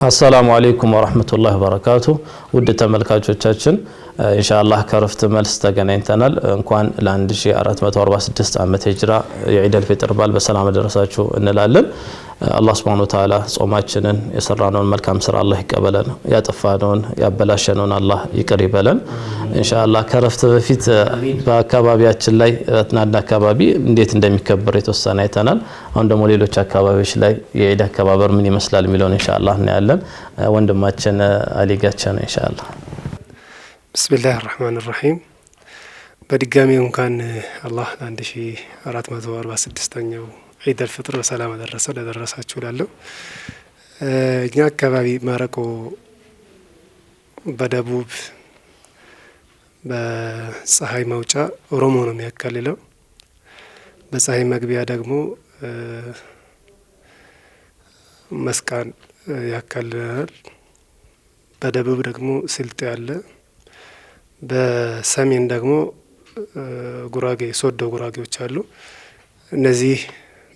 السلام عليكم ورحمة الله وبركاته ودي تملكاتوቻችን ኢንሻአላህ ከረፍት መልስ ተገናኝተናል እንኳን ለ1446 ዓመት ሂጅራ የዒድ አልፈጥር በዓል በሰላም ደረሳችሁ እንላለን አላህ Subhanahu Wa Ta'ala ጾማችንን የሰራነውን መልካም ስራ አላህ ይቀበለን ያጠፋነውን ያበላሸነውን አላህ ይቅር ይበለን ኢንሻአላህ ከረፍት በፊት በአካባቢያችን ላይ አትናዳ አካባቢ እንዴት እንደሚከበር የተወሰነ አይተናል አሁን ደግሞ ሌሎች አካባቢዎች ላይ የዒድ አከባበር ምን ይመስላል የሚለውን ኢንሻአላህ እናያለን ወንድማችን አሊ ጋቻን ኢንሻአላህ بسم الله الرحمن الرحيم በድጋሚ እንኳን አላህ ለ1446ኛው ዒድ አልፈጥር በሰላም ደረሳችሁ ላለው እኛ አካባቢ ማረቆ በደቡብ በፀሐይ መውጫ ኦሮሞ ነው የሚያካልለው በፀሐይ መግቢያ ደግሞ መስቃን ያካልላል በደቡብ ደግሞ ስልጤ አለ በሰሜን ደግሞ ጉራጌ ሶዶ ጉራጌዎች አሉ እነዚህ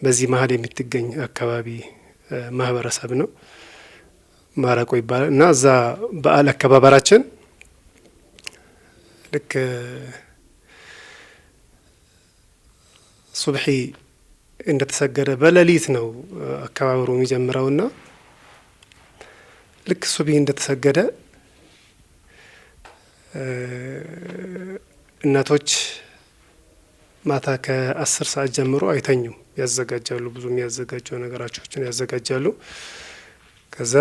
በዚህ መሃል የምትገኝ አካባቢ ማህበረሰብ ነው ማረቆ ይባላል እና እዛ በዓል አከባበራችን ልክ ሱብሂ እንደተሰገደ በሌሊት ነው አከባበሩ የሚጀምረውና ልክ ሱብሂ እንደተሰገደ እናቶች ማታ ከ10 ሰዓት ጀምሮ አይተኙም ያዘጋጃሉ ብዙ የሚያዘጋጁ ነገራቸውን ያዘጋጃሉ ከዛ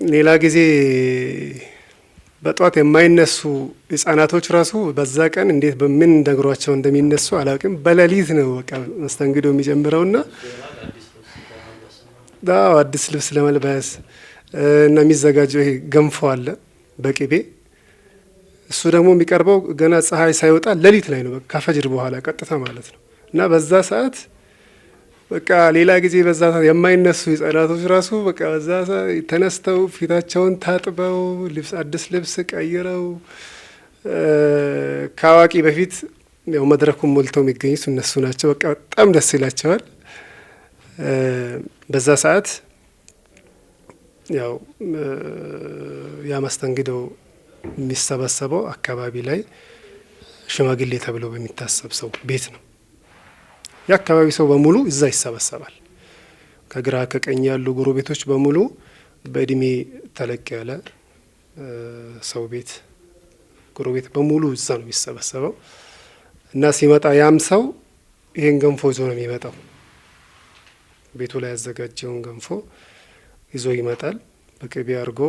ሌላ ጊዜ በጧት የማይነሱ ህፃናቶች ራሱ በዛ ቀን እንዴት በምን እንደግሯቸው እንደሚነሱ አላውቅም በሌሊት ነው በቃ መስተንግዶ የሚጀምረውና ዳው አዲስ ልብስ ለመልበስ እና የሚዘጋጀው ይሄ ገንፎ አለ በቅቤ እሱ ደግሞ የሚቀርበው ገና ፀሐይ ሳይወጣ ሌሊት ላይ ነው በቃ ከፈጅር በኋላ ቀጥታ ማለት ነው እና በዛ ሰዓት በቃ ሌላ ጊዜ በዛ ሰዓት የማይነሱ ህፃናቶች ራሱ በቃ በዛ ሰዓት ተነስተው ፊታቸውን ታጥበው ልብስ አዲስ ልብስ ቀይረው ካዋቂ በፊት ያው መድረኩን ሞልተው የሚገኙት እነሱ ናቸው በቃ በጣም ደስ ይላቸዋል በዛ ሰዓት ያው ያ መስተንግዶ የሚሰበሰበው አካባቢ ላይ ሽማግሌ ተብሎ በሚታሰብ ሰው ቤት ነው የአካባቢ ሰው በሙሉ እዛ ይሰበሰባል ከግራ ከቀኝ ያሉ ጎረቤቶች በሙሉ በእድሜ ተለቅ ያለ ሰው ቤት ጎረቤት በሙሉ እዛ ነው የሚሰበሰበው እና ሲመጣ ያም ሰው ይሄን ገንፎ ይዞ ነው የሚመጣው ቤቱ ላይ ያዘጋጀውን ገንፎ ይዞ ይመጣል በቅቤ አድርጎ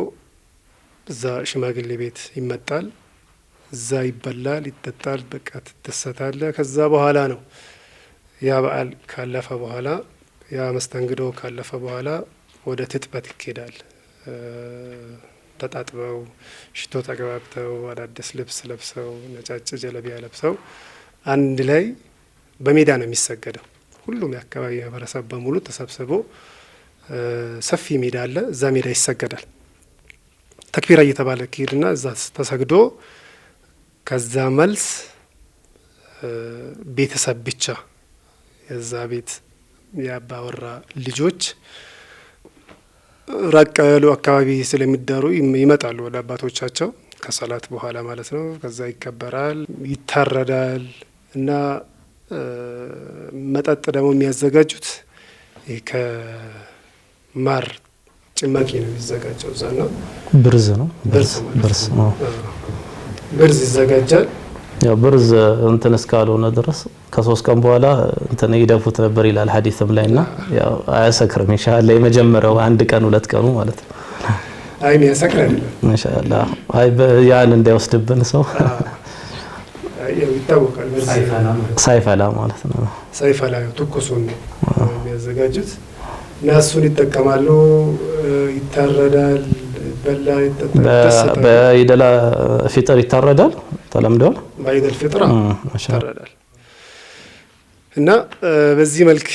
እዛ ሽማግሌ ቤት ይመጣል እዛ ይበላል ይጠጣል በቃ ተደሰታለ ከዛ በኋላ ነው ያ በዓል ካለፈ በኋላ ያ መስተንግዶ ካለፈ በኋላ ወደ ትጥበት ይኬዳል ተጣጥበው ሽቶ ተቀባብተው አዳዲስ ልብስ ለብሰው ነጫጭ ጀለቢያ ለብሰው አንድ ላይ በሜዳ ነው የሚሰገደው ሁሉም የአካባቢ ማህበረሰብ በሙሉ ተሰብስቦ ሰፊ ሜዳ አለ እዛ ሜዳ ይሰገዳል ተክቢራ እየተባለ ከሄድና እዛ ተሰግዶ ከዛ መልስ ቤተሰብ ብቻ የዛ ቤት ያባወራ ልጆች ራቅ ያሉ አካባቢ ስለሚዳሩ ይመጣሉ ወደ አባቶቻቸው ከሰላት በኋላ ማለት ነው ከዛ ይከበራል ይታረዳል እና መጠጥ ደግሞ የሚያዘጋጁት ከማር ጭማቂ ነው የሚዘጋጀው ዛና ብርዝ ነው ብርዝ ነው ብርዝ ይዘጋጃል ያው ብርዝ እንትን እስካልሆነ ድረስ ከ3 ቀን በኋላ እንትን ይደፉት ነበር ይላል ሐዲስም ላይና ያው አያሰክርም ኢንሻአላህ የመጀመሪያው አንድ ቀን 2 ቀኑ ማለት ነው አይ ያሰክር አይደለም ኢንሻአላህ አይ ያን እንዳይወስድብን ሰው ያው ይታወቃል ብርዝ ሳይፈላ ማለት ነው ሳይፈላ ትኩሱን የሚያዘጋጁት ናሱን ይተከማሉ ይታረዳል በላ ይተጠቀሳል በኢደላ ፍጥር ይታረዳል ተለምዷል በኢደል ፍጥር ይታረዳል እና በዚህ መልክ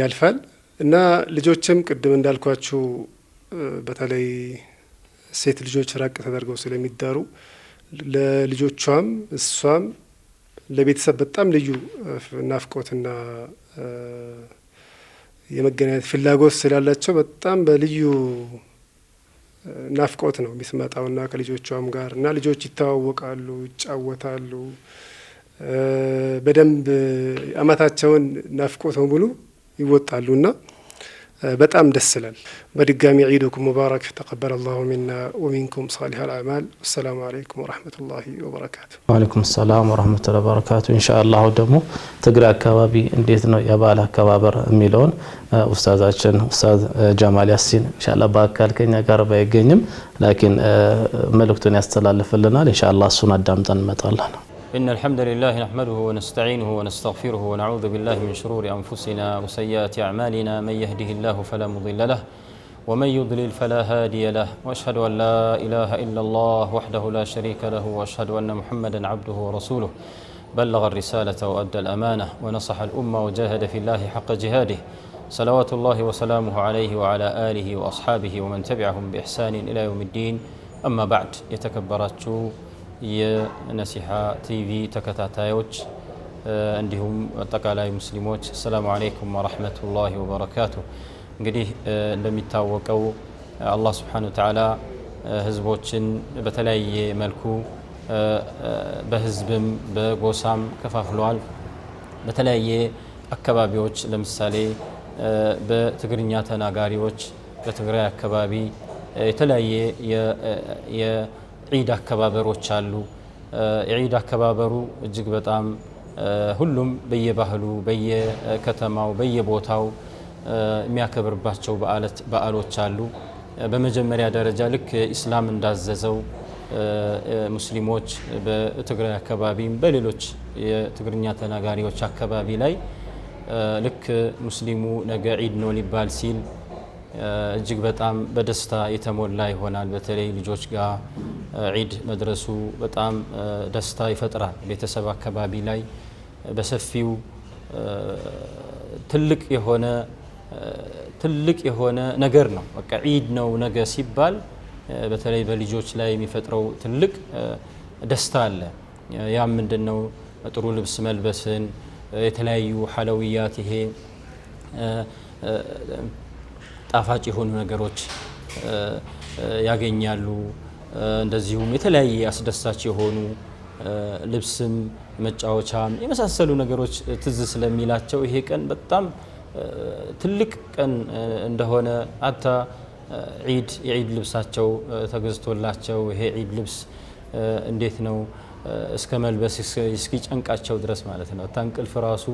ያልፋል እና ልጆችም ቅድም እንዳልኳችሁ በተለይ ሴት ልጆች ራቅ ተደርገው ስለሚዳሩ ለልጆቿም እሷም ለቤተሰብ በጣም ልዩ ናፍቆትና የመገናኘት ፍላጎት ስላላቸው በጣም በልዩ ናፍቆት ነው የሚስመጣውና ከልጆቿም ጋር እና ልጆች ይተዋወቃሉ፣ ይጫወታሉ። በደንብ አመታቸውን ናፍቆት ሙሉ ይወጣሉና በጣም ደስ ይላል። በድጋሚ ዒድኩም ሙባረክ ተቀበለ አላሁ ሚና ወሚንኩም ሷሊህ አልአዕማል። ወሰላሙ አለይኩም ወራህመቱላሂ ወበረካቱ። ወአለይኩም ሰላም ወራህመቱላሂ ወበረካቱ። ኢንሻአላህ ደግሞ ትግራይ አካባቢ እንዴት ነው የበዓል አከባበር የሚለውን ኡስታዛችን ኡስታዝ ጀማል ያሲን ኢንሻአላህ በአካል ከኛ ጋር ባይገኝም ላኪን መልእክቱን ያስተላልፍልናል። ኢንሻአላህ እሱን አዳምጠን እንመጣለን። إن الحمد لله نحمده ونستعينه ونستغفره ونعوذ بالله من شرور أنفسنا وسيئات أعمالنا من يهده الله فلا مضل له ومن يضلل فلا هادي له وأشهد أن لا إله إلا الله وحده لا شريك له وأشهد أن محمدا عبده ورسوله بلغ الرسالة وأدى الأمانة ونصح الأمة وجاهد في الله حق جهاده صلوات الله وسلامه عليه وعلى آله وأصحابه ومن تبعهم بإحسان إلى يوم الدين أما بعد يتكبرات የነሲሃ ቲቪ ተከታታዮች እንዲሁም አጠቃላይ ሙስሊሞች ሰላም አለይኩም ወራህመቱላሂ ወበረካቱ። እንግዲህ እንደሚታወቀው አላህ Subhanahu Wa Ta'ala ህዝቦችን በተለያየ መልኩ በህዝብም በጎሳም ከፋፍሏል። በተለያየ አካባቢዎች ለምሳሌ በትግርኛ ተናጋሪዎች በትግራይ አካባቢ የተለያየ ዒድ አከባበሮች አሉ። ዒድ አከባበሩ እጅግ በጣም ሁሉም በየባህሉ በየከተማው በየቦታው የሚያከብርባቸው በዓሎች አሉ። በመጀመሪያ ደረጃ ልክ ኢስላም እንዳዘዘው ሙስሊሞች በትግራይ አካባቢም በሌሎች የትግርኛ ተናጋሪዎች አካባቢ ላይ ልክ ሙስሊሙ ነገ ዒድ ነው ሊባል ሲል እጅግ በጣም በደስታ የተሞላ ይሆናል። በተለይ ልጆች ጋር ዒድ መድረሱ በጣም ደስታ ይፈጥራል። ቤተሰብ አካባቢ ላይ በሰፊው ትልቅ የሆነ ነገር ነው። በቃ ዒድ ነው ነገ ሲባል በተለይ በልጆች ላይ የሚፈጥረው ትልቅ ደስታ አለ። ያም ምንድነው? ጥሩ ልብስ መልበስን፣ የተለያዩ ሐለውያት ይሄ ጣፋጭ የሆኑ ነገሮች ያገኛሉ። እንደዚሁም የተለያየ አስደሳች የሆኑ ልብስም መጫወቻም የመሳሰሉ ነገሮች ትዝ ስለሚላቸው ይሄ ቀን በጣም ትልቅ ቀን እንደሆነ አታ የዒድ ልብሳቸው ተገዝቶላቸው ይሄ ዒድ ልብስ እንዴት ነው እስከ መልበስ እስኪ ጨንቃቸው ድረስ ማለት ነው ታንቅልፍ ራሱ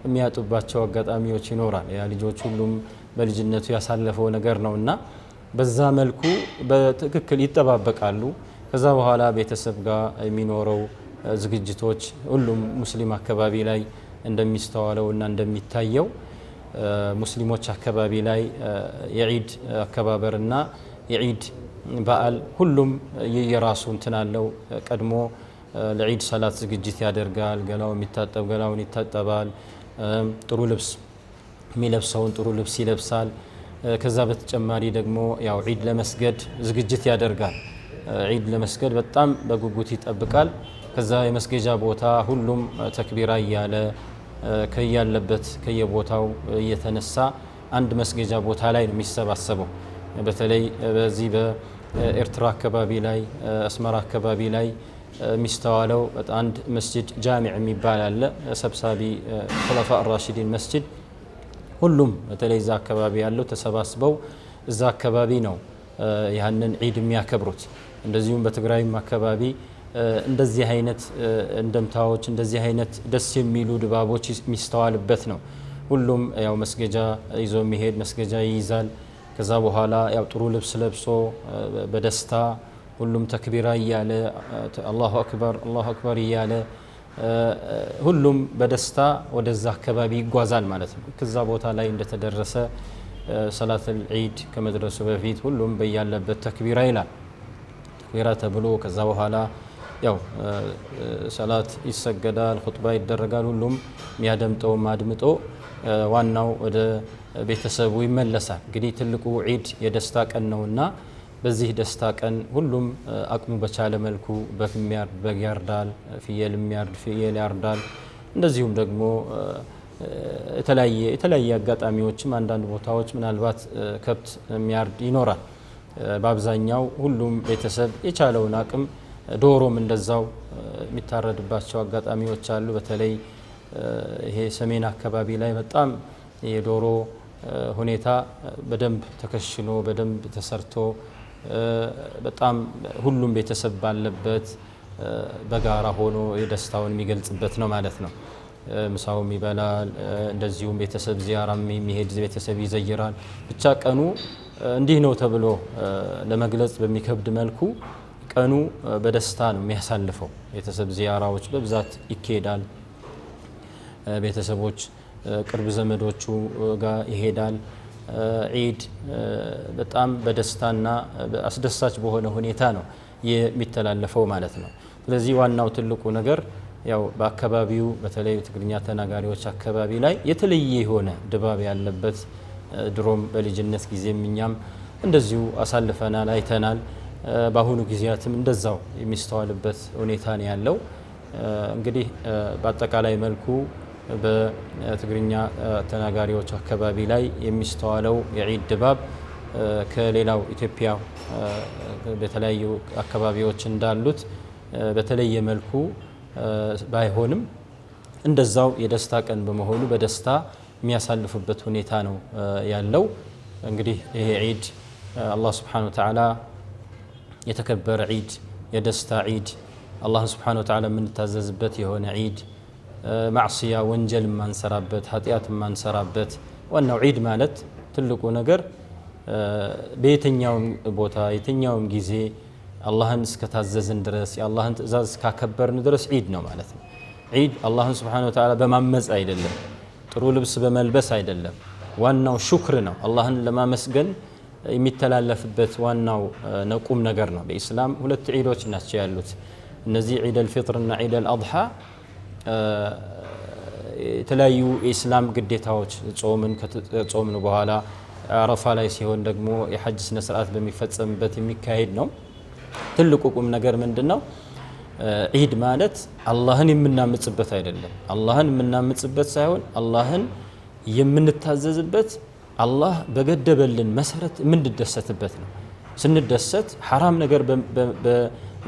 የሚያጡባቸው አጋጣሚዎች ይኖራል። ያ ልጆች ሁሉም በልጅነቱ ያሳለፈው ነገር ነውና በዛ መልኩ በትክክል ይተባበቃሉ። ከዛ በኋላ ቤተሰብ ጋር የሚኖረው ዝግጅቶች ሁሉም ሙስሊም አካባቢ ላይ እንደሚስተዋለውና እንደሚታየው ሙስሊሞች አካባቢ ላይ የዒድ አከባበርና የዒድ በዓል ሁሉም የራሱ እንትን አለው። ቀድሞ ለዒድ ሰላት ዝግጅት ያደርጋል። ገላውን ይታጠባል። ጥሩ ልብስ የሚለብሰውን ጥሩ ልብስ ይለብሳል። ከዛ በተጨማሪ ደግሞ ያው ዒድ ለመስገድ ዝግጅት ያደርጋል። ዒድ ለመስገድ በጣም በጉጉት ይጠብቃል። ከዛ የመስገጃ ቦታ ሁሉም ተክቢራ እያለ ከያለበት ከየቦታው እየተነሳ አንድ መስገጃ ቦታ ላይ ነው የሚሰባሰበው። በተለይ በዚህ በኤርትራ አካባቢ ላይ አስመራ አካባቢ ላይ የሚስተዋለው አንድ መስጂድ ጃሚዕ የሚባል አለ። ሰብሳቢ ኹለፋ አራሺዲን መስጂድ ሁሉም በተለይ እዛ አካባቢ ያለው ተሰባስበው እዛ አካባቢ ነው ያንን ዒድ የሚያከብሩት። እንደዚሁም በትግራይም አካባቢ እንደዚህ አይነት እንደምታዎች እንደዚህ አይነት ደስ የሚሉ ድባቦች የሚስተዋልበት ነው። ሁሉም ያው መስገጃ ይዞ የሚሄድ መስገጃ ይይዛል። ከዛ በኋላ ያው ጥሩ ልብስ ለብሶ በደስታ ሁሉም ተክቢራ እያለ አላሁ አክበር እያለ ሁሉም በደስታ ወደዛ አካባቢ ይጓዛል ማለት ነው። ከዛ ቦታ ላይ እንደተደረሰ ሰላተል ዒድ ከመድረሱ በፊት ሁሉም በያለበት ተክቢራ ይላል። ተክቢራ ተብሎ ከዛ በኋላ ያው ሰላት ይሰገዳል፣ ኹጥባ ይደረጋል። ሁሉም የሚያደምጠውም አድምጦ ዋናው ወደ ቤተሰቡ ይመለሳል። እንግዲህ ትልቁ ዒድ የደስታ ቀን ነውና በዚህ ደስታ ቀን ሁሉም አቅሙ በቻለ መልኩ በግ ያርዳል፣ ፍየል ያርዳል። እንደዚሁም ደግሞ የተለያየ አጋጣሚዎችም አንዳንድ ቦታዎች ምናልባት ከብት የሚያርድ ይኖራል። በአብዛኛው ሁሉም ቤተሰብ የቻለውን አቅም ዶሮም እንደዛው የሚታረድባቸው አጋጣሚዎች አሉ። በተለይ ይሄ ሰሜን አካባቢ ላይ በጣም የዶሮ ሁኔታ በደንብ ተከሽኖ በደንብ ተሰርቶ በጣም ሁሉም ቤተሰብ ባለበት በጋራ ሆኖ የደስታውን የሚገልጽበት ነው ማለት ነው። ምሳውም ይበላል፣ እንደዚሁም ቤተሰብ ዚያራም የሚሄድ ቤተሰብ ይዘይራል። ብቻ ቀኑ እንዲህ ነው ተብሎ ለመግለጽ በሚከብድ መልኩ ቀኑ በደስታ ነው የሚያሳልፈው። ቤተሰብ ዚያራዎች በብዛት ይካሄዳል። ቤተሰቦች ቅርብ ዘመዶቹ ጋር ይሄዳል። ዒድ በጣም በደስታና አስደሳች በሆነ ሁኔታ ነው የሚተላለፈው ማለት ነው። ስለዚህ ዋናው ትልቁ ነገር ያው በአካባቢው በተለይ ትግርኛ ተናጋሪዎች አካባቢ ላይ የተለየ የሆነ ድባብ ያለበት ድሮም በልጅነት ጊዜም እኛም እንደዚሁ አሳልፈናል፣ አይተናል። በአሁኑ ጊዜያትም እንደዛው የሚስተዋልበት ሁኔታ ነው ያለው። እንግዲህ በአጠቃላይ መልኩ በትግርኛ ተናጋሪዎች አካባቢ ላይ የሚስተዋለው የዒድ ድባብ ከሌላው ኢትዮጵያ በተለያዩ አካባቢዎች እንዳሉት በተለየ መልኩ ባይሆንም እንደዛው የደስታ ቀን በመሆኑ በደስታ የሚያሳልፉበት ሁኔታ ነው ያለው። እንግዲህ ይሄ ዒድ አላህ Subhanahu Wa Ta'ala የተከበረ ዒድ፣ የደስታ ዒድ፣ አላህ Subhanahu Wa Ta'ala የምንታዘዝበት የሆነ ዒድ፣ ማዕሲያ ወንጀል ማንሰራበት፣ ኃጢአት ማንሰራበት። ዋናው ዒድ ማለት ትልቁ ነገር በየትኛውም ቦታ የትኛውም ጊዜ አላህን እስከታዘዝን ድረስ የአላህን ትእዛዝ እስካከበርን ድረስ ዒድ ነው ማለት ነው። ዒድ አላህን Subhanahu Wa Ta'ala በማመጽ አይደለም፣ ጥሩ ልብስ በመልበስ አይደለም። ዋናው ሹክር ነው። አላህን ለማመስገን የሚተላለፍበት ዋናው ነቁም ነገር ነው። በኢስላም ሁለት ዒዶች ናቸው ያሉት። እነዚህ ዒድ አልፊጥር እና ዒድ አልአድሃ የተለያዩ የኢስላም ግዴታዎች ጾምን በኋላ አረፋ ላይ ሲሆን ደግሞ የሐጅ ስነ ስርዓት በሚፈጸምበት የሚካሄድ ነው። ትልቁ ቁም ነገር ምንድነው? ዒድ ማለት አላህን የምናምጽበት አይደለም። አላህን የምናምጽበት ሳይሆን አላህን የምንታዘዝበት፣ አላህ በገደበልን መሰረት የምንደሰትበት ነው። ስንደሰት ሐራም ነገር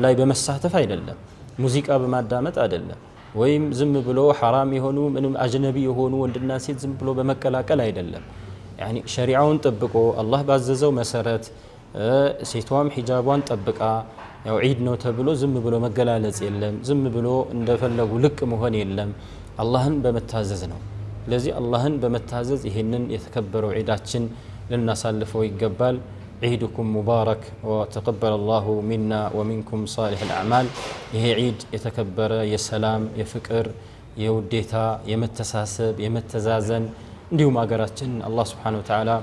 ላይ በመሳተፍ አይደለም፣ ሙዚቃ በማዳመጥ አይደለም፣ ወይም ዝም ብሎ ሐራም የሆኑ ምንም አጅነቢ የሆኑ ወንድና ሴት ዝም ብሎ በመቀላቀል አይደለም። ያኒ ሸሪዓውን ጠብቆ አላህ ባዘዘው መሰረት ሴቷም ሒጃቧን ጠብቃ ያው ዒድ ነው ተብሎ ዝም ብሎ መገላለጽ የለም፣ ዝም ብሎ እንደፈለጉ ልቅ መሆን የለም። አላህን በመታዘዝ ነው። ስለዚህ አላህን በመታዘዝ ይሄንን የተከበረው ዒዳችን ልናሳልፈው ይገባል። ዒድኩም ሙባረክ ወተቀበለ አላሁ ሚና ወሚንኩም ሳሊሕ አልአዕማል። ይሄ ዒድ የተከበረ የሰላም፣ የፍቅር፣ የውዴታ፣ የመተሳሰብ፣ የመተዛዘን እንዲሁም ሀገራችን አላህ Subhanahu Wa Ta'ala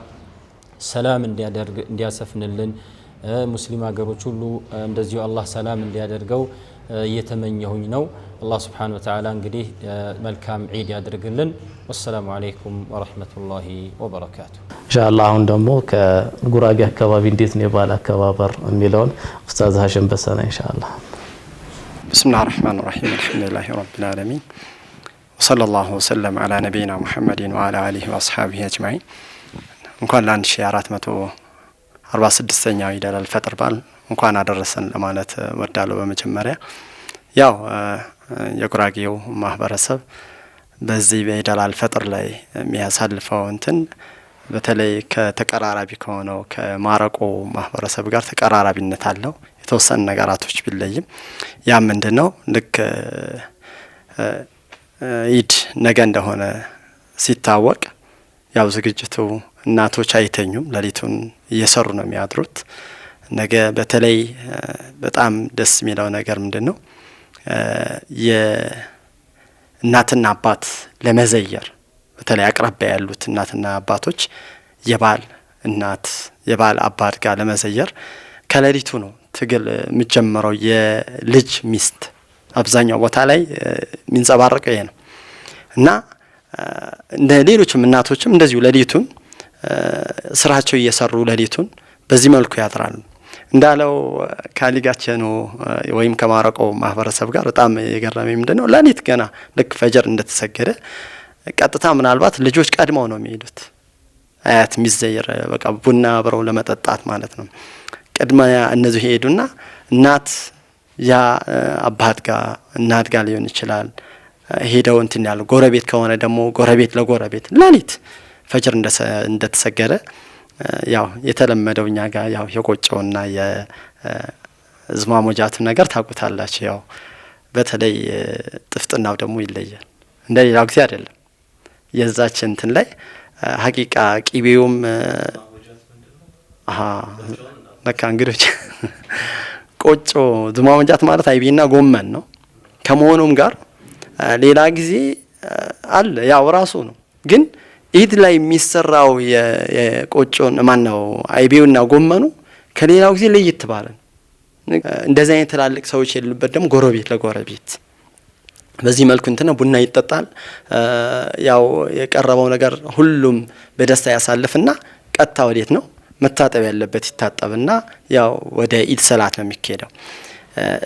ሰላም እንዲያሰፍንልን ሙስሊም ሀገሮች ሁሉ እንደዚሁ አላህ ሰላም እንዲያደርገው እየተመኘሁኝ ነው። አላህ Subhanahu Wa Ta'ala እንግዲህ መልካም ዒድ ያድርግልን። ወሰላሙ አለይኩም ወራህመቱላሂ ወበረካቱ። ኢንሻአላህ አሁን ደግሞ ከጉራጌ አካባቢ እንዴት ነው የበዓል አከባበር የሚለውን ኡስታዝ ሀሽም በሰና ኢንሻአላህ። ቢስሚላሂር ረህማኒር ረሂም አልሐምዱሊላሂ ረቢል ዓለሚን ወሰለላሁ ወሰለም ዐላ ነቢይና ሙሐመድን ወዐላ አሊሂ ወአስሐቢሂ አጅማዒን። እንኳን ለ1446ኛው ዒድ አልፈጥር በዓል እንኳን አደረሰን ለማለት ወዳለሁ። በመጀመሪያ ያው የጉራጌው ማህበረሰብ በዚህ በዒድ አልፈጥር ላይ የሚያሳልፈው እንትን በተለይ ከተቀራራቢ ከሆነው ከማረቆ ማህበረሰብ ጋር ተቀራራቢነት አለው። የተወሰኑ ነገራቶች ቢለይም ያ ምንድነው ልክ ዒድ ነገ እንደሆነ ሲታወቅ ያው ዝግጅቱ እናቶች አይተኙም፣ ሌሊቱን እየሰሩ ነው የሚያድሩት። ነገ በተለይ በጣም ደስ የሚለው ነገር ምንድነው የእናትና አባት ለመዘየር በተለይ አቅራቢያ ያሉት እናትና አባቶች የባል እናት የባል አባት ጋር ለመዘየር ከሌሊቱ ነው ትግል የሚጀምረው። የልጅ ሚስት አብዛኛው ቦታ ላይ የሚንጸባረቀው ይሄ ነው እና እንደ ሌሎችም እናቶችም እንደዚሁ ሌሊቱን ስራቸው እየሰሩ ሌሊቱን በዚህ መልኩ ያድራሉ። እንዳለው ካሊጋቸኖ ወይም ከማረቆ ማህበረሰብ ጋር በጣም የገረመኝ ምንድነው ሌሊት ገና ልክ ፈጀር እንደተሰገደ ቀጥታ ምናልባት ልጆች ቀድመው ነው የሚሄዱት አያት ሚዘየር በቃ ቡና አብረው ለመጠጣት ማለት ነው። ቅድመ እነዚህ ሄዱና እናት ያ አባት ጋር እናት ጋር ሊሆን ይችላል ሄደው እንትን ያሉ ጎረቤት ከሆነ ደግሞ ጎረቤት ለጎረቤት ሌሊት ፈጅር እንደተሰገደ ያው የተለመደው እኛ ጋር ያው የቆጮውና የዝማሞጃቱ ነገር ታውቁታላችሁ። ያው በተለይ ጥፍጥናው ደግሞ ይለያል። እንደሌላው ጊዜ አይደለም። የዛች እንትን ላይ ሐቂቃ ቂቤውም ለካ እንግዶች ቆጮ ዝማሞጃት ማለት አይቤና ጎመን ነው ከመሆኑም ጋር ሌላ ጊዜ አለ ያው ራሱ ነው። ግን ኢድ ላይ የሚሰራው የቆጮን ማን ነው አይቤውና ጎመኑ ከሌላው ጊዜ ለየት ባለ እንደዚህ አይነት ትላልቅ ሰዎች የሉበት ደግሞ ጎረቤት ለጎረቤት በዚህ መልኩ እንትና ቡና ይጠጣል። ያው የቀረበው ነገር ሁሉም በደስታ ያሳልፍና ቀጥታ ወዴት ነው መታጠብ ያለበት ይታጠብና ያው ወደ ኢድ ሰላት ነው የሚካሄደው።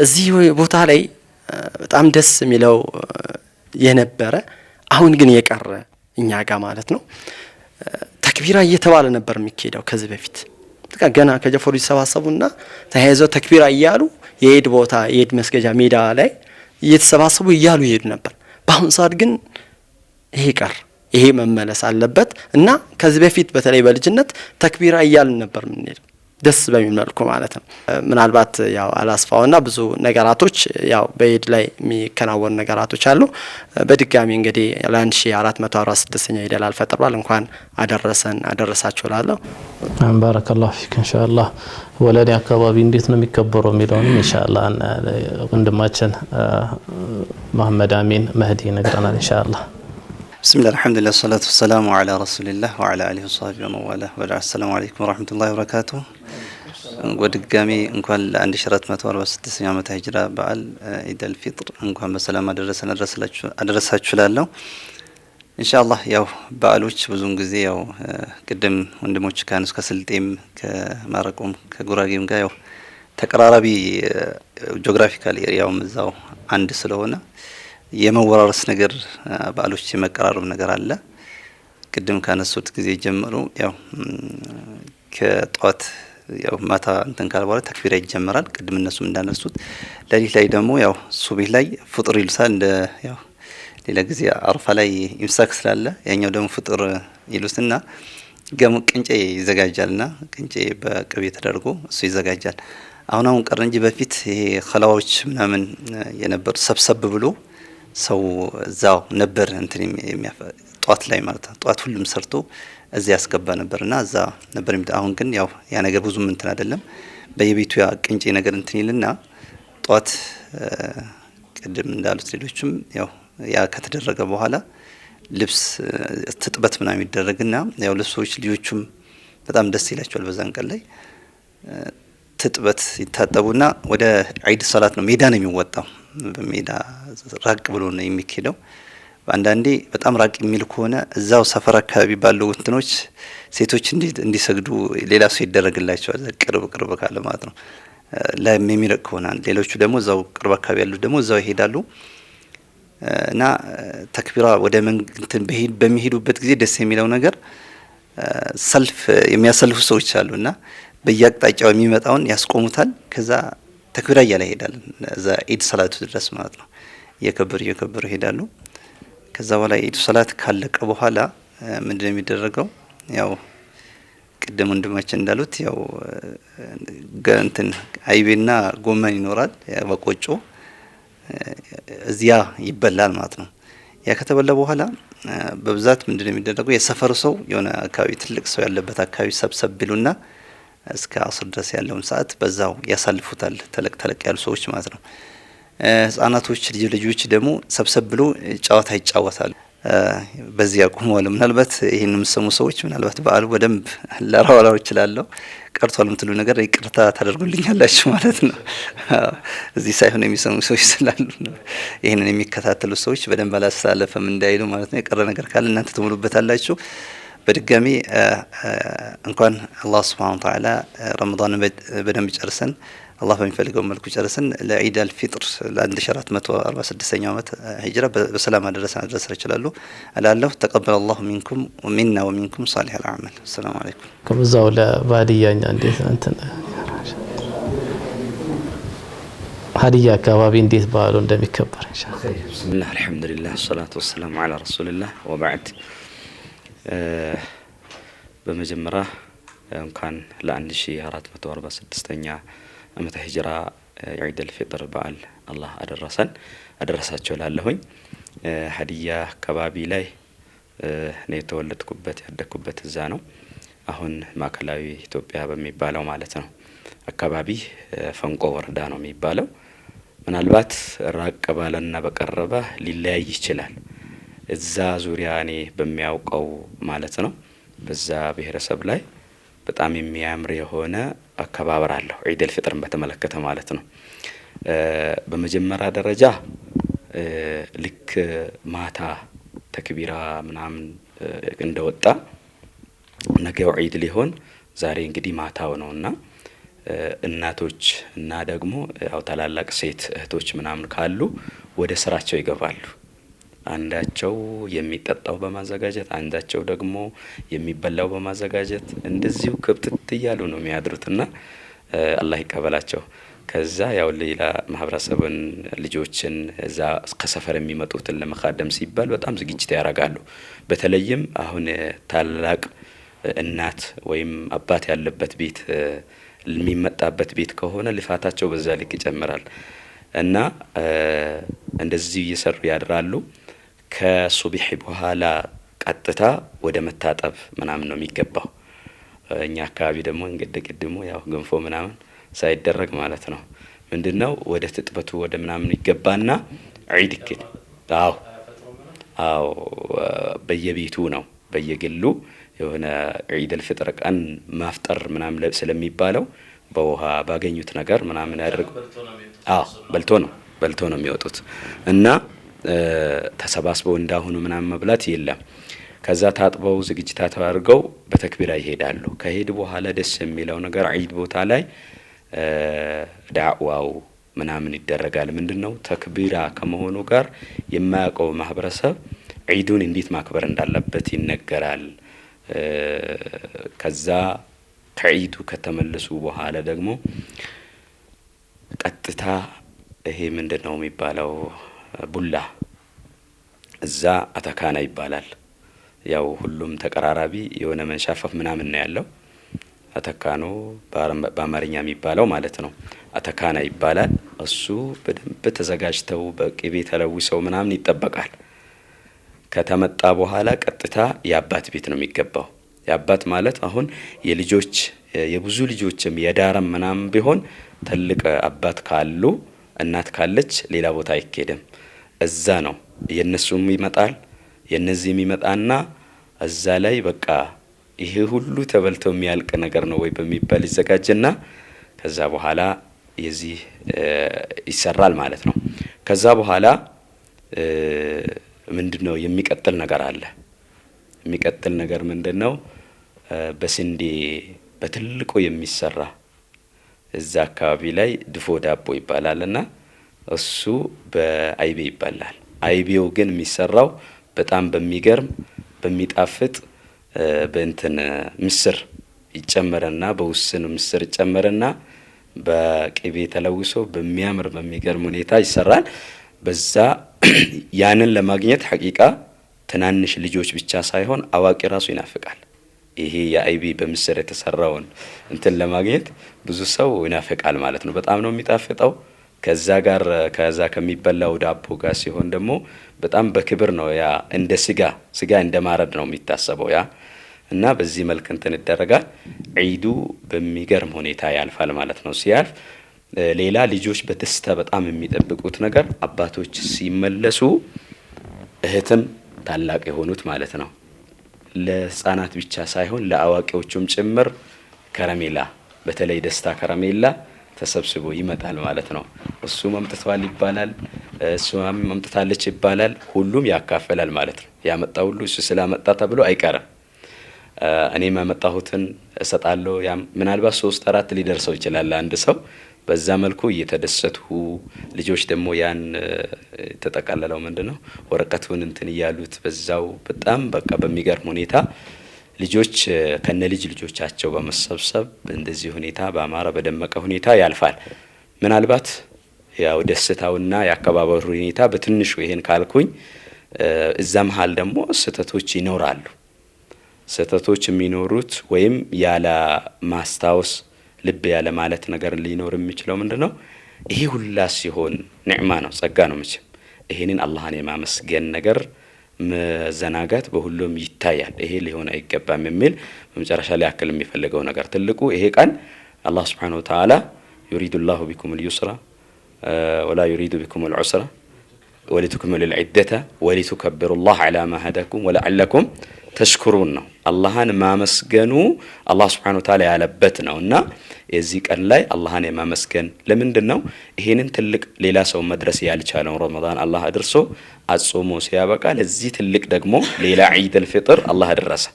እዚህ ቦታ ላይ በጣም ደስ የሚለው የነበረ አሁን ግን የቀረ እኛ ጋር ማለት ነው ተክቢራ እየተባለ ነበር የሚካሄደው። ከዚህ በፊት ገና ከጀፈሩ ይሰባሰቡና ተያይዘው ተክቢራ እያሉ የኢድ ቦታ የኢድ መስገጃ ሜዳ ላይ እየተሰባሰቡ እያሉ ይሄዱ ነበር። በአሁን ሰዓት ግን ይሄ ቀር ይሄ መመለስ አለበት እና ከዚህ በፊት በተለይ በልጅነት ተክቢራ እያልን ነበር የምንሄደው ደስ በሚል መልኩ ማለት ነው። ምናልባት ያው አላስፋውና ብዙ ነገራቶች ያው በኢድ ላይ የሚከናወኑ ነገራቶች አሉ። በድጋሚ እንግዲህ ለ1446ኛ ኢድ አልፈጥር በዓል እንኳን አደረሳችሁ እላለሁ። ባረከላሁ ፊክ። ኢንሻአላህ ወለኔ አካባቢ እንዴት ነው የሚከበረው የሚለውንም ኢንሻአላህ ወንድማችን መሐመድ አሚን መህዲ ይነግረናል ኢንሻአላህ። ብስሚላህ አልሐምዱሊላህ ሰላቱ ወሰላሙ ዐላ ረሱሊላህ ወዐላ አሊሂ ወሰህቢሂ ወመዋላህ ወበዐድ። አሰላሙ አለይኩም ወራህመቱላሂ ወበረካቱሁ። ወድጋሚ እንኳን ለ1446ኛ ዓመተ ሂጅራ በዓል ኢድ አልፊጥር እንኳን በሰላም አደረሳችሁ እላለሁ። ኢንሻአላህ ያው በዓሎች ብዙውን ጊዜ ያው ቅድም ወንድሞች ካነሱ ከስልጤም ከማረቆም ከጉራጌም ጋር ያው ተቀራራቢ ጂኦግራፊካል ኤሪያውም እዛው አንድ ስለሆነ የመወራረስ ነገር በዓሎች የመቀራረብ ነገር አለ። ቅድም ካነሱት ጊዜ ጀምሮ ያው ከጧት ያው ማታ እንትን ካለ በኋላ ተክቢራ ይጀመራል። ቅድም እነሱም እንዳነሱት ሌሊት ላይ ደግሞ ያው ሱብሂ ላይ ፍጥር ይልሳል። እንደ ያው ሌላ ጊዜ አርፋ ላይ ኢምሳክ ስላለ ያኛው ደግሞ ፍጥር ይሉትና ቅንጬ ይዘጋጃልና ቅንጬ በቅቤ ተደርጎ እሱ ይዘጋጃል። አሁን ቀረ እንጂ በፊት ይሄ ኸላዎች ምናምን የነበር ሰብሰብ ብሎ ሰው እዛው ነበር እንትን ጧት ላይ ማለት ነው። ጧት ሁሉም ሰርቶ እዚያ ያስገባ ነበርና እዛ ነበር። አሁን ግን ያው ያ ነገር ብዙም እንትን አይደለም። በየቤቱ ያ ቅንጬ ነገር እንትን ይልና ጧት ቅድም እንዳሉት ሌሎችም ያው ያ ከተደረገ በኋላ ልብስ ትጥበት ምናምን ይደረግና ያው ልብሶች ልጆቹም በጣም ደስ ይላቸዋል። በዛን ቀን ላይ ትጥበት ይታጠቡና ወደ ዒድ ሰላት ነው ሜዳ ነው የሚወጣው። በሜዳ ራቅ ብሎ ነው የሚኬደው። አንዳንዴ በጣም ራቅ የሚል ከሆነ እዛው ሰፈር አካባቢ ባለው እንትኖች ሴቶች እንዲሰግዱ ሌላ ሰው ይደረግላቸዋል። ቅርብ ካለ ማለት ነው ለሚሚረቅ ከሆነ ሌሎቹ ደግሞ እዛው ቅርብ አካባቢ ያሉት ደግሞ እዛው ይሄዳሉ እና ተክቢራ ወደ እንትን በሚሄዱበት ጊዜ ደስ የሚለው ነገር ሰልፍ የሚያሰልፉ ሰዎች አሉና በየአቅጣጫው የሚመጣውን ያስቆሙታል። ከዛ ተክቢራ እያለ ይሄዳል እዛ ኢድ ሰላቱ ድረስ ማለት ነው። እየከበሩ ይሄዳሉ። ከዛ በኋላ ኢድ ሰላት ካለቀ በኋላ ምንድነው የሚደረገው? ያው ቅድም ወንድማችን እንዳሉት ያው እንትን አይቤና ጎመን ይኖራል በቆጮ እዚያ ይበላል ማለት ነው። ያ ከተበላ በኋላ በብዛት ምንድነው የሚደረገው? የሰፈሩ ሰው የሆነ አካባቢ ትልቅ ሰው ያለበት አካባቢ ሰብሰብ ቢሉና እስከ 10 ድረስ ያለውን ሰዓት በዛው ያሳልፉታል። ተለቅ ያሉ ሰዎች ማለት ነው። ህፃናቶች ልጆች ደግሞ ሰብሰብ ብሎ ጨዋታ ይጫወታሉ። በዚህ ያቆማሉ። ምናልባት ይሄን የምሰሙ ሰዎች ምናልባት በዓሉ በደንብ ላራዋላው ይችላልው ቀርቷል የምትሉ ነገር ይቅርታ ታደርጉልኛላችሁ ማለት ነው። እዚህ ሳይሆን የሚሰሙ ሰዎች ስላሉ ነው። ይሄንን የሚከታተሉ ሰዎች በደንብ አላስተላለፈም እንዳይሉ ማለት ነው። የቀረ ነገር ካለ እናንተ ትሙሉበታላችሁ። በድጋሚ እንኳን አላህ Subhanahu Wa Ta'ala ረመዳን በደንብ ጨርሰን አላህ በሚፈልገው መልኩ ጨርሰን ለኢድ አልፊጥር ለ1446ኛው ዓመት ሂጅራ በሰላም አደረሰ ይችላሉ አላህ ተቀበለ الله منكم ومنا ومنكم صالح الأعمال። السلام عليكم። ከበዛው ለባዲያኛ እንዴት እንትን ሀዲያ አካባቢ እንዴት በዓሉ እንደሚከበር ኢንሻአላህ። ቢስሚላህ አልሐምዱሊላህ ሰላቱ ወሰላሙ ዐላ ረሱሊላህ ወበዕድ። በመጀመሪያ እንኳን ለ1446ኛ ዓመተ ሂጅራ የዒደል ፊጥር በዓል አላህ አደረሳቸው ላለሁኝ። ሀዲያ አካባቢ ላይ እኔ የተወለድኩበት ያደግኩበት እዛ ነው። አሁን ማዕከላዊ ኢትዮጵያ በሚባለው ማለት ነው አካባቢ ፈንቆ ወረዳ ነው የሚባለው። ምናልባት ራቅ ባለና በቀረበ ሊለያይ ይችላል። እዛ ዙሪያ እኔ በሚያውቀው ማለት ነው በዛ ብሔረሰብ ላይ በጣም የሚያምር የሆነ አከባበር አለው ዒደል ፊጥርን በተመለከተ ማለት ነው። በመጀመሪያ ደረጃ ልክ ማታ ተክቢራ ምናምን እንደወጣ ነገው ዒድ ሊሆን ዛሬ እንግዲህ ማታው ነውና እናቶች እና ደግሞ ያው ታላላቅ ሴት እህቶች ምናምን ካሉ ወደ ስራቸው ይገባሉ። አንዳቸው የሚጠጣው በማዘጋጀት አንዳቸው ደግሞ የሚበላው በማዘጋጀት እንደዚሁ ክብትት እያሉ ነው የሚያድሩትና አላህ ይቀበላቸው። ከዛ ያው ሌላ ማህበረሰብን ልጆችን እዛ ከሰፈር የሚመጡትን ለመካደም ሲባል በጣም ዝግጅት ያደርጋሉ። በተለይም አሁን ታላቅ እናት ወይም አባት ያለበት ቤት የሚመጣበት ቤት ከሆነ ልፋታቸው በዛ ልክ ይጨምራል እና እንደዚህ እየሰሩ ያድራሉ። ከሱብሂ በኋላ ቀጥታ ወደ መታጠብ ምናምን ነው የሚገባው። እኛ አካባቢ ደግሞ እንግዲህ ቅድሞ ያው ገንፎ ምናምን ሳይደረግ ማለት ነው ምንድነው ወደ ትጥበቱ ወደ ምናምን ይገባና ዒድ ይከል። አዎ በየቤቱ ነው በየግሉ የሆነ ዒደል ፊጥር ቀን ማፍጠር ምናምን ስለሚባለው በውሃ ባገኙት ነገር ምናምን ያደርጉ። በልቶ ነው የሚወጡት እና ተሰባስበው እንዳሁኑ ምናምን መብላት የለም። ከዛ ታጥበው ዝግጅታት አድርገው በተክቢራ ይሄዳሉ። ከሄድ በኋላ ደስ የሚለው ነገር ዒድ ቦታ ላይ ዳዕዋው ምናምን ይደረጋል። ምንድነው ተክቢራ ከመሆኑ ጋር የማያውቀው ማህበረሰብ ዒዱን እንዴት ማክበር እንዳለበት ይነገራል። ከዛ ከዒዱ ከተመለሱ በኋላ ደግሞ ቀጥታ ይሄ ምንድነው የሚባለው ቡላ እዛ አተካና ይባላል። ያው ሁሉም ተቀራራቢ የሆነ መንሻፈፍ ምናምን ነው ያለው። አተካኖ በአማርኛ የሚባለው ማለት ነው አተካና ይባላል። እሱ በደንብ ተዘጋጅተው በቅቤ ተለውሰው ምናምን ይጠበቃል። ከተመጣ በኋላ ቀጥታ የአባት ቤት ነው የሚገባው። የአባት ማለት አሁን የልጆች የብዙ ልጆችም የዳረም ምናምን ቢሆን ትልቅ አባት ካሉ እናት ካለች ሌላ ቦታ አይኬድም። እዛ ነው የነሱም ይመጣል የነዚህም ይመጣና እዛ ላይ በቃ ይሄ ሁሉ ተበልቶ የሚያልቅ ነገር ነው ወይ በሚባል ይዘጋጅና ከዛ በኋላ የዚህ ይሰራል ማለት ነው። ከዛ በኋላ ምንድነው የሚቀጥል ነገር አለ። የሚቀጥል ነገር ምንድነው በስንዴ በትልቁ የሚሰራ እዛ አካባቢ ላይ ድፎ ዳቦ ይባላልና እሱ በአይቤ ይባላል። አይቤው ግን የሚሰራው በጣም በሚገርም በሚጣፍጥ በእንትን ምስር ይጨመረና በውስን ምስር ይጨመረና በቅቤ ተለውሶ በሚያምር በሚገርም ሁኔታ ይሰራል። በዛ ያንን ለማግኘት ሐቂቃ ትናንሽ ልጆች ብቻ ሳይሆን አዋቂ ራሱ ይናፍቃል። ይሄ የአይቢ በምስር የተሰራውን እንትን ለማግኘት ብዙ ሰው ይናፍቃል ማለት ነው። በጣም ነው የሚጣፍጠው። ከዛ ከሚበላው ዳቦ ጋር ሲሆን ደግሞ በጣም በክብር ነው። ያ እንደ ስጋ እንደ ማረድ ነው የሚታሰበው ያ እና በዚህ መልክ እንትን ይደረጋል። ዒዱ በሚገርም ሁኔታ ያልፋል ማለት ነው። ሲያልፍ ሌላ ልጆች በደስታ በጣም የሚጠብቁት ነገር አባቶች ሲመለሱ እህትም ታላቅ የሆኑት ማለት ነው ለህፃናት ብቻ ሳይሆን ለአዋቂዎቹም ጭምር ከረሜላ በተለይ ደስታ ከረሜላ ተሰብስቦ ይመጣል ማለት ነው። እሱ መምጥቷል ይባላል፣ እሱ መምጥታለች ይባላል። ሁሉም ያካፈላል ማለት ነው። ያመጣ ሁሉ እሱ ስላመጣ ተብሎ አይቀርም። እኔ ማመጣሁትን እሰጣለሁ። ምናልባት 3-4 ሊደርሰው ይችላል አንድ ሰው። በዛ መልኩ እየተደሰቱ ልጆች ደግሞ ያን ተጠቃለለው ምንድነው ወረቀቱን እንትን እያሉት በዛው በጣም በቃ በሚገርም ሁኔታ ልጆች ከነ ልጆቻቸው በመሰብሰብ እንደዚህ ሁኔታ በአማረ በደመቀ ሁኔታ ያልፋል። ምናልባት ያው ደስታውና የአከባበሩ ሁኔታ በትንሹ ይሄን ካልኩኝ እዛ መሃል ደግሞ ስህተቶች ይኖራሉ። ስህተቶች የሚኖሩት ወይም ያለ ማስታወስ ልብ ያለ ማለት ነገር ሊኖር የሚችለው ምንድነው? ይሄ ሁላ ሲሆን ኒዕማ ነው፣ ጸጋ ነው። መቼም ይሄንን አላህን የማመስገን ነገር መዘናጋት በሁሉም ይታያል። ይሄ ሊሆን አይገባም የሚል በመጨረሻ ላይ ያክል የሚፈልገው ነገር ትልቁ ይሄ ቀን አላህ Subhanahu Wa Ta'ala يريد الله بكم اليسر ولا يريد بكم العسر ولتكملوا العدة ولتكبروا الله على ما هداكم ولعلكم ተሽኩሩን ነው። አላህን ማመስገኑ አላህ Subhanahu Wa Ta'ala ያለበት ነውና የዚህ ቀን ላይ አላህን የማመስገን ለምንድን ነው? ይሄንን ትልቅ ሌላ ሰው መድረስ ያልቻለው ረመዳን አላህ አድርሶ አጾሞ ሲያበቃ ለዚህ ትልቅ ደግሞ ሌላ ዒድ አልፍጥር አላህ አደረሰ።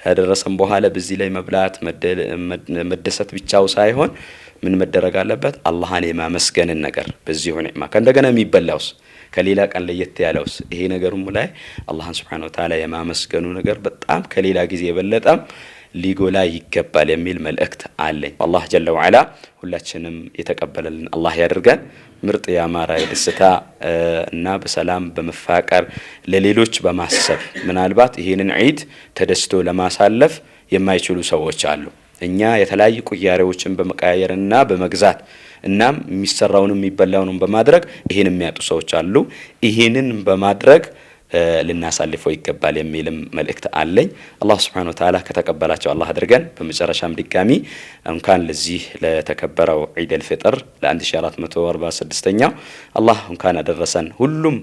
ያደረሰን በኋላ በዚህ ላይ መብላት መደሰት ብቻው ሳይሆን ምን መደረግ አለበት? አላህን የማመስገንን ነገር በዚህ ኒዕማ ከእንደገና የሚበላውስ ከሌላ ቀን ለየት ያለውስ ይሄ ነገሩም ላይ አላህን Subhanahu Wa Ta'ala የማመስገኑ ነገር በጣም ከሌላ ጊዜ የበለጠም ሊጎላ ይገባል የሚል መልእክት አለኝ። አላህ ጀለ ወዐላ ሁላችንም የተቀበለልን አላህ ያድርገን። ምርጥ ያማረ የደስታ እና በሰላም በመፋቀር ለሌሎች በማሰብ ምናልባት ይሄንን ዒድ ተደስቶ ለማሳለፍ የማይችሉ ሰዎች አሉ። እኛ የተለያዩ ቁያሬዎችን በመቀያየርና በመግዛት እናም የሚሰራውንም የሚበላውንም በማድረግ ይሄን የሚያጡ ሰዎች አሉ። ይሄንን በማድረግ ልናሳልፈው ይገባል የሚልም መልእክት አለኝ። አላህ Subhanahu Wa Ta'ala ከተቀበላቸው አላህ አድርገን። በመጨረሻም ድጋሚ እንኳን ለዚህ ለተከበረው ዒድ አልፍጥር ለ1446ኛው አላህ እንኳን አደረሰን ሁሉም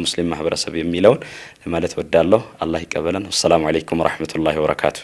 ሙስሊም ማህበረሰብ የሚለውን ማለት ወዳለሁ። አላህ ይቀበለን። ወሰላሙ አለይኩም ወራህመቱላሂ ወበረካቱ።